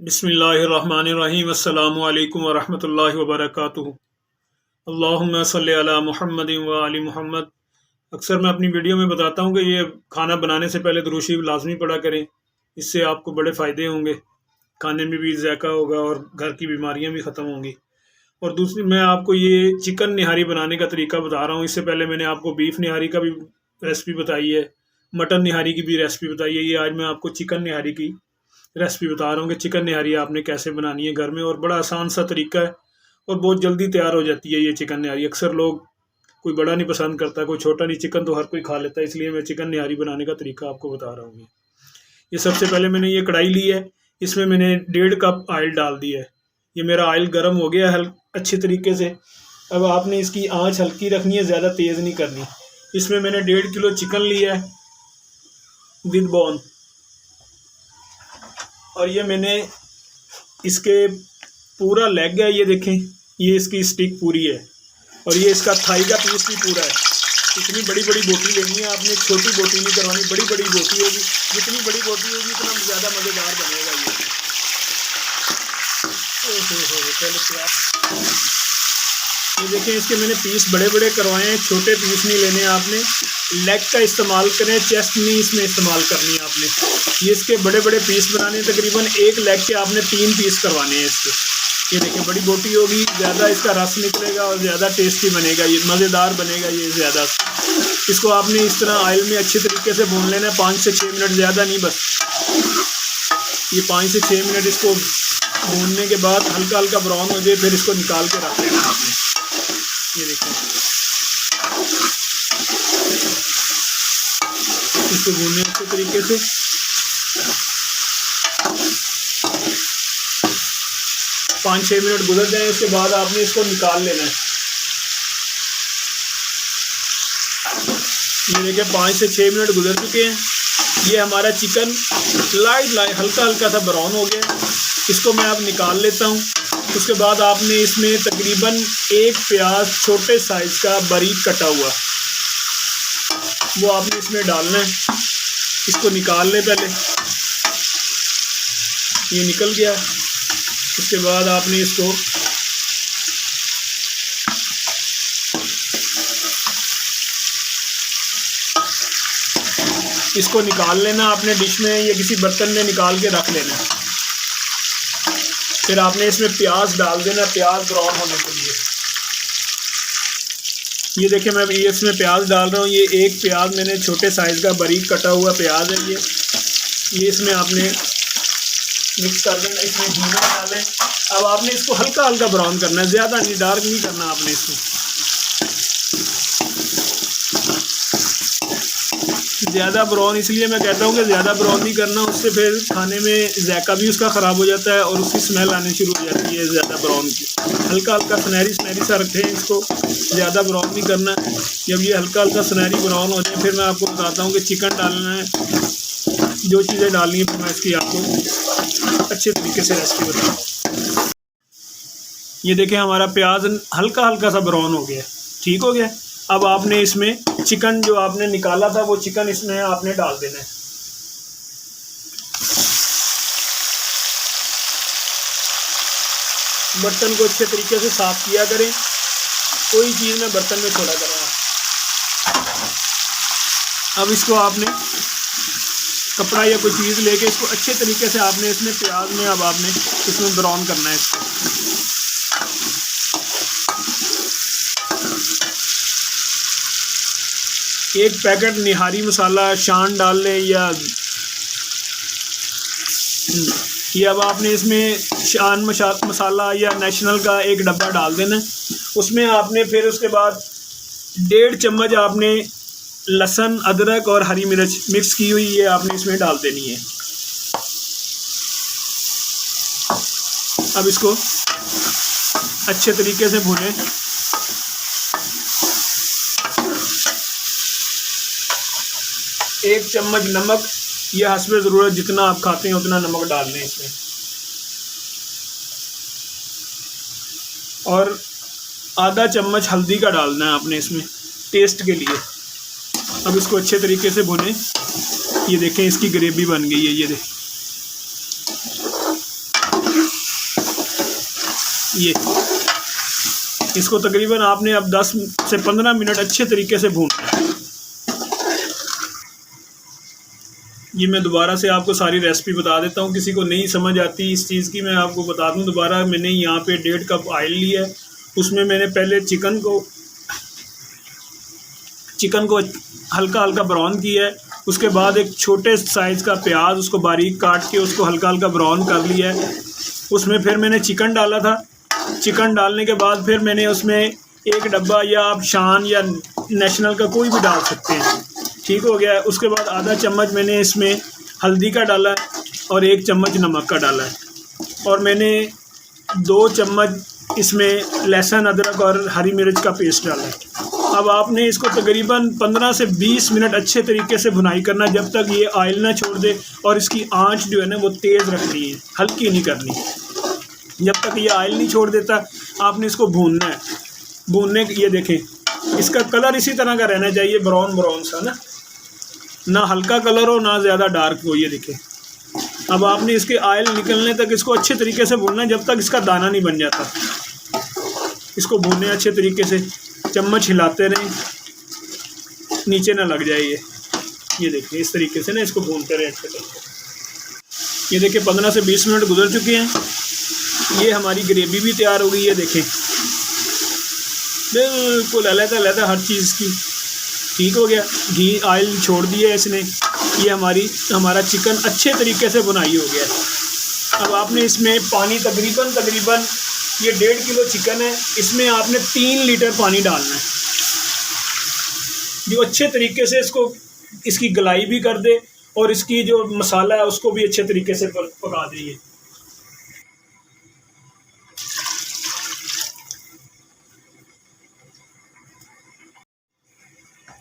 बिस्मिल्लाहिर्रहमानिर्रहीम अस्सलामु अलैकुम वरहमतुल्लाहि वबरकातुहू। अल्लाहुम्मा सल्लि अला मुहम्मदिन व आलि मुहम्मद। अक्सर मैं अपनी वीडियो में बताता हूँ कि ये खाना बनाने से पहले दुरूद शरीफ लाजमी पढ़ा करें, इससे आपको बड़े फ़ायदे होंगे, खाने में भी जायका होगा और घर की बीमारियाँ भी ख़त्म होंगी। और दूसरी मैं आपको ये चिकन निहारी बनाने का तरीका बता रहा हूँ। इससे पहले मैंने आपको बीफ निहारी का भी रेसिपी बताई है, मटन निहारी की भी रेसिपी बताई है। ये आज मैं आपको चिकन निहारी की रेसिपी बता रहा हूँ कि चिकन निहारी आपने कैसे बनानी है घर में, और बड़ा आसान सा तरीका है और बहुत जल्दी तैयार हो जाती है ये चिकन निहारी। अक्सर लोग कोई बड़ा नहीं पसंद करता, कोई छोटा नहीं, चिकन तो हर कोई खा लेता है, इसलिए मैं चिकन निहारी बनाने का तरीका आपको बता रहा हूँ। ये सबसे पहले मैंने ये कढ़ाई ली है, इसमें मैंने 1.5 कप ऑयल डाल दिया है। ये मेरा ऑयल गर्म हो गया है अच्छे तरीके से। अब आपने इसकी आँच हल्की रखनी है, ज़्यादा तेज़ नहीं करनी। इसमें मैंने 1.5 किलो चिकन लिया है विद बोन, और ये मैंने इसके पूरा लेग है, ये देखें, ये इसकी स्टिक पूरी है, और ये इसका थाई का पीस भी पूरा है। इतनी बड़ी बड़ी बोटी लेनी है आपने, छोटी बोटी नहीं करवानी, बड़ी बड़ी बोटी होगी। जितनी बड़ी बोटी होगी उतना ज़्यादा मज़ेदार बनेगा ये देखें, इसके मैंने पीस बड़े बड़े करवाए हैं, छोटे पीस नहीं लेने आपने। लेग का इस्तेमाल करें, चेस्ट नहीं इसमें इस्तेमाल करनी है आपने। ये इसके बड़े बड़े पीस बनाने हैं, तकरीबन एक लेग के आपने 3 पीस करवाने हैं इसके। ये देखें, बड़ी बोटी होगी, ज़्यादा इसका रस निकलेगा और ज़्यादा टेस्टी बनेगा, ये मज़ेदार बनेगा ये ज़्यादा। इसको आपने इस तरह ऑयल में अच्छे तरीके से भून लेना है, 5 से 6 मिनट, ज़्यादा नहीं, बस ये 5 से 6 मिनट इसको भूनने के बाद हल्का हल्का ब्राउन हो जाए, फिर इसको निकाल के रख लेना आपने। ये देखिए, इसको भूनने अच्छे तरीके से। पाँच 6 मिनट गुजर जाए, उसके बाद आपने इसको निकाल लेना है। ये देखिए, 5 से 6 मिनट गुजर चुके हैं। ये हमारा चिकन लाइट हल्का हल्का सा ब्राउन हो गया। इसको मैं अब निकाल लेता हूँ। उसके बाद आपने इसमें तकरीबन 1 प्याज छोटे साइज़ का बारीक कटा हुआ, वो आपने इसमें डालना है। इसको निकाल ले पहले, ये निकल गया। उसके बाद आपने इसको निकाल लेना अपने डिश में या किसी बर्तन में निकाल के रख लेना। फिर आपने इसमें प्याज डाल देना, प्याज ब्राउन होने के लिए। ये देखिए, मैं ये इसमें प्याज डाल रहा हूँ। ये 1 प्याज मैंने छोटे साइज़ का बारीक कटा हुआ प्याज है ये इसमें आपने मिक्स कर देना। इसमें धनिया डालें। अब आपने इसको हल्का हल्का ब्राउन करना है, ज़्यादा नहीं, डार्क नहीं करना आपने इसको। ज़्यादा ब्राउन इसलिए मैं कहता हूँ कि ज़्यादा ब्राउन नहीं करना, उससे फिर खाने में जायका भी उसका ख़राब हो जाता है और उसकी स्मेल आनी शुरू हो जाती है ज़्यादा ब्राउन की। हल्का हल्का सुनहरी सा रखें इसको, ज़्यादा ब्राउन नहीं करना। जब ये हल्का हल्का सुनहरी ब्राउन हो जाए, फिर मैं आपको बताता हूँ कि चिकन डालना है, जो चीज़ें डालनी है, फिर मैं इसकी आपको अच्छे तरीके से रेसिपी बताऊँ। ये देखें, हमारा प्याज हल्का हल्का सा ब्राउन हो गया, ठीक हो गया। अब आपने इसमें चिकन जो आपने निकाला था, वो चिकन इसमें आपने डाल देना है। बर्तन को अच्छे तरीके से साफ किया करें, कोई चीज़ में बर्तन में छोड़ा करें। अब इसको आपने कपड़ा या कोई चीज़ लेके इसको अच्छे तरीके से आपने इसमें प्याज में अब आपने इसमें ब्राउन करना है इसको। एक पैकेट निहारी मसाला शान डाल लें या अब आपने इसमें शान मसाला या नेशनल का 1 डब्बा डाल देना। उसमें आपने फिर उसके बाद 1.5 चम्मच आपने लहसुन, अदरक और हरी मिर्च मिक्स की हुई ये आपने इसमें डाल देनी है। अब इसको अच्छे तरीके से भूनें। एक चम्मच नमक, यह हस्बे ज़रूरत, जितना आप खाते हैं उतना नमक डाल लें इसमें, और आधा चम्मच हल्दी का डालना है आपने इसमें टेस्ट के लिए। अब इसको अच्छे तरीके से भुनें। ये देखें, इसकी ग्रेवी बन गई है, ये देखें। ये इसको तकरीबन आपने अब 10 से 15 मिनट अच्छे तरीके से भूनना है। ये मैं दोबारा से आपको सारी रेसिपी बता देता हूँ, किसी को नहीं समझ आती इस चीज़ की, मैं आपको बता दूँ दोबारा। मैंने यहाँ पे 1.5 कप ऑयल लिया है, उसमें मैंने पहले चिकन को हल्का हल्का ब्राउन किया है। उसके बाद एक छोटे साइज़ का प्याज, उसको बारीक काट के उसको हल्का हल्का ब्राउन कर लिया है। उसमें फिर मैंने चिकन डाला था। चिकन डालने के बाद फिर मैंने उसमें एक डब्बा, या आप शान या नेशनल का कोई भी डाल सकते हैं, ठीक हो गया है। उसके बाद आधा चम्मच मैंने इसमें हल्दी का डाला है और 1 चम्मच नमक का डाला है, और मैंने 2 चम्मच इसमें लहसुन अदरक और हरी मिर्च का पेस्ट डाला है। अब आपने इसको तकरीबन 15 से 20 मिनट अच्छे तरीके से भुनाई करना, जब तक ये ऑयल ना छोड़ दे, और इसकी आंच जो है ना वो तेज़ रखनी है, हल्की नहीं करनी। जब तक ये ऑयल नहीं छोड़ देता आपने इसको भूनना है। भूनने ये देखें, इसका कलर इसी तरह का रहना चाहिए, ब्राउन ब्राउन सा ना हल्का कलर हो ना ज़्यादा डार्क हो। ये देखें, अब आपने इसके ऑयल निकलने तक इसको अच्छे तरीके से भूनना है, जब तक इसका दाना नहीं बन जाता। इसको भूनने अच्छे तरीके से, चम्मच हिलाते रहें, नीचे ना लग जाए ये देखिए इस तरीके से ना इसको भूनते रहें अच्छे तरीके। ये देखिए 15 से 20 मिनट गुजर चुके हैं, ये हमारी ग्रेवी भी तैयार हो गई है। देखें बिल्कुल अलग-अलग हर चीज़ की, ठीक हो गया। घी ऑयल छोड़ दिया इसने, ये हमारा चिकन अच्छे तरीके से बुनाई हो गया है। अब आपने इसमें पानी तकरीबन ये 1.5 किलो चिकन है, इसमें आपने 3 लीटर पानी डालना है, जो अच्छे तरीके से इसकी गलाई भी कर दे और इसकी जो मसाला है उसको भी अच्छे तरीके से पका दे।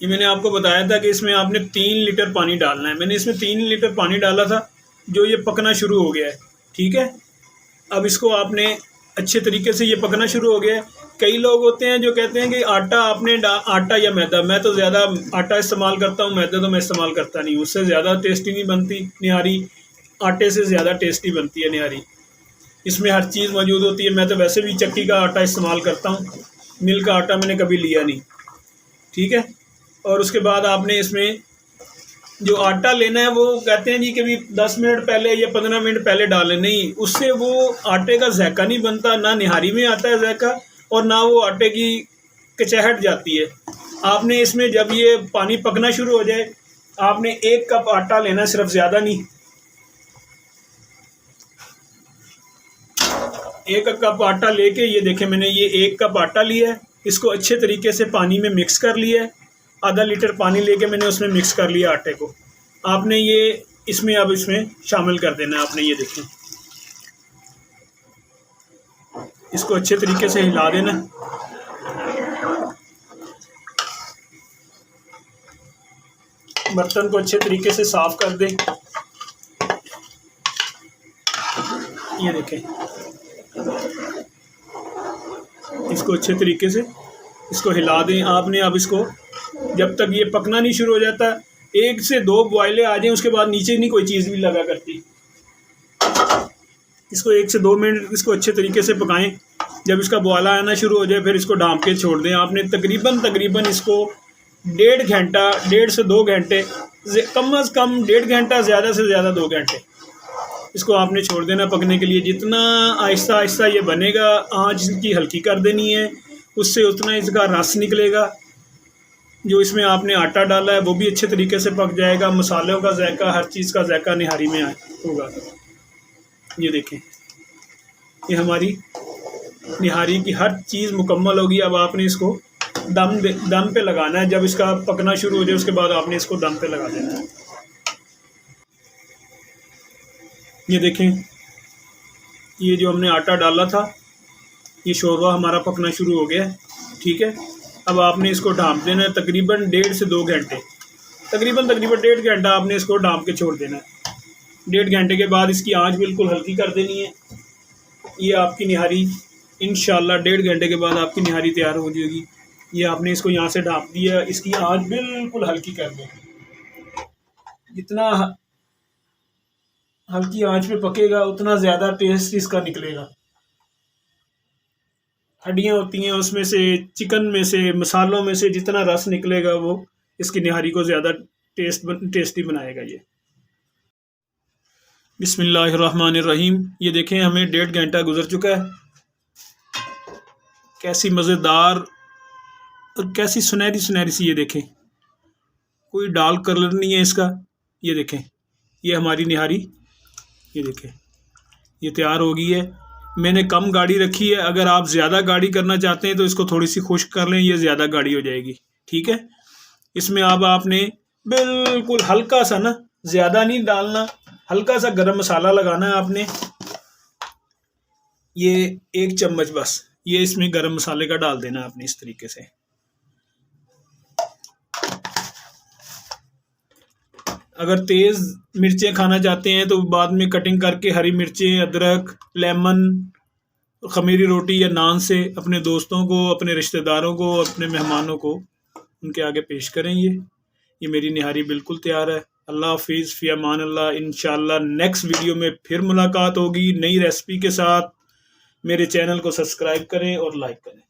ये मैंने आपको बताया था कि इसमें आपने 3 लीटर पानी डालना है। मैंने इसमें 3 लीटर पानी डाला था, जो ये पकना शुरू हो गया है, ठीक है। अब इसको आपने अच्छे तरीके से, ये पकना शुरू हो गया है। कई लोग होते हैं जो कहते हैं कि आटा या मैदा, मैं तो ज़्यादा आटा इस्तेमाल करता हूँ, मैदा तो मैं इस्तेमाल करता नहीं हूँ, उससे ज़्यादा टेस्टी नहीं बनती निहारी, आटे से ज़्यादा टेस्टी बनती है निहारी। इसमें हर चीज़ मौजूद होती है। मैं तो वैसे भी चक्की का आटा इस्तेमाल करता हूँ, मिल का आटा मैंने कभी लिया नहीं, ठीक है। और उसके बाद आपने इसमें जो आटा लेना है वो कहते हैं जी कि भी 10 मिनट पहले या 15 मिनट पहले डालें, नहीं, उससे वो आटे का जायका नहीं बनता, ना निहारी में आता है जायका, और ना वो आटे की कचहट जाती है। आपने इसमें जब ये पानी पकना शुरू हो जाए, आपने 1 कप आटा लेना, सिर्फ, ज़्यादा नहीं। 1 कप आटा लेके, ये देखें मैंने ये 1 कप आटा लिया है, इसको अच्छे तरीके से पानी में मिक्स कर लिया है। आधा लीटर पानी लेके मैंने उसमें मिक्स कर लिया आटे को। आपने ये अब इसमें शामिल कर देना है। आपने ये देखें, इसको अच्छे तरीके से हिला देना। बर्तन को अच्छे तरीके से साफ कर दें। ये देखें, इसको अच्छे तरीके से इसको हिला दें आपने। अब इसको जब तक ये पकना नहीं शुरू हो जाता, 1 से 2 बॉयलें आ जाएं, उसके बाद नीचे नहीं कोई चीज़ भी लगा करती। इसको 1 से 2 मिनट इसको अच्छे तरीके से पकाएं। जब इसका बॉयला आना शुरू हो जाए, फिर इसको ढाँप के छोड़ दें। आपने तकरीबन इसको 1.5 घंटा, 1.5 से 2 घंटे, कम अज़ कम 1.5 घंटा, ज़्यादा से ज़्यादा 2 घंटे इसको आपने छोड़ देना पकने के लिए। जितना आहिस्ता आहिस्ता ये बनेगा, आँच इसकी हल्की कर देनी है, उससे उतना इसका रस निकलेगा। जो इसमें आपने आटा डाला है वो भी अच्छे तरीके से पक जाएगा, मसालों का जायका, हर चीज़ का जायका निहारी में होगा। ये देखें, ये हमारी निहारी की हर चीज़ मुकम्मल होगी। अब आपने इसको दम पे लगाना है। जब इसका पकना शुरू हो जाए, उसके बाद आपने इसको दम पे लगा देना है। ये देखें, ये जो हमने आटा डाला था, ये शोरबा हमारा पकना शुरू हो गया है, ठीक है। अब आपने इसको ढाँप देना है तकरीबन 1.5 से 2 घंटे, तकरीबन 1.5 घंटा आपने इसको ढाँप के छोड़ देना है। 1.5 घंटे के बाद इसकी आंच बिल्कुल हल्की कर देनी है। ये आपकी निहारी इंशाल्लाह 1.5 घंटे के बाद आपकी निहारी तैयार हो जाएगी। ये आपने इसको यहाँ से ढाँप दिया, इसकी आंच बिल्कुल हल्की कर दें। जितना हल्की आंच पे पकेगा उतना ज़्यादा टेस्ट इसका निकलेगा। हड्डियाँ होती हैं उसमें से, चिकन में से, मसालों में से जितना रस निकलेगा वो इसकी निहारी को ज़्यादा टेस्टी बनाएगा ये। बिस्मिल्लाहिर्रहमानिर्रहीम। ये देखें हमें 1.5 घंटा गुजर चुका है। कैसी मज़ेदार और कैसी सुनहरी सुनहरी सी, ये देखें कोई डार्क कलर नहीं है इसका। ये देखें ये हमारी निहारी, ये देखें ये तैयार हो गई है। मैंने कम गाढ़ी रखी है, अगर आप ज़्यादा गाढ़ी करना चाहते हैं तो इसको थोड़ी सी खुश्क कर लें, ये ज़्यादा गाढ़ी हो जाएगी। ठीक है, इसमें अब आपने बिल्कुल हल्का सा ना, ज़्यादा नहीं डालना, हल्का सा गरम मसाला लगाना है आपने, ये 1 चम्मच बस, ये इसमें गरम मसाले का डाल देना आपने इस तरीके से। अगर तेज़ मिर्चें खाना चाहते हैं तो बाद में कटिंग करके हरी मिर्चें, अदरक, लेमन खमीरी रोटी या नान से अपने दोस्तों को, अपने रिश्तेदारों को, अपने मेहमानों को उनके आगे पेश करें। ये मेरी निहारी बिल्कुल तैयार है। अल्लाह हाफिज़, फ़ी अमान अल्लाह। इंशाअल्लाह नेक्स्ट वीडियो में फिर मुलाकात होगी नई रेसिपी के साथ। मेरे चैनल को सब्सक्राइब करें और लाइक करें।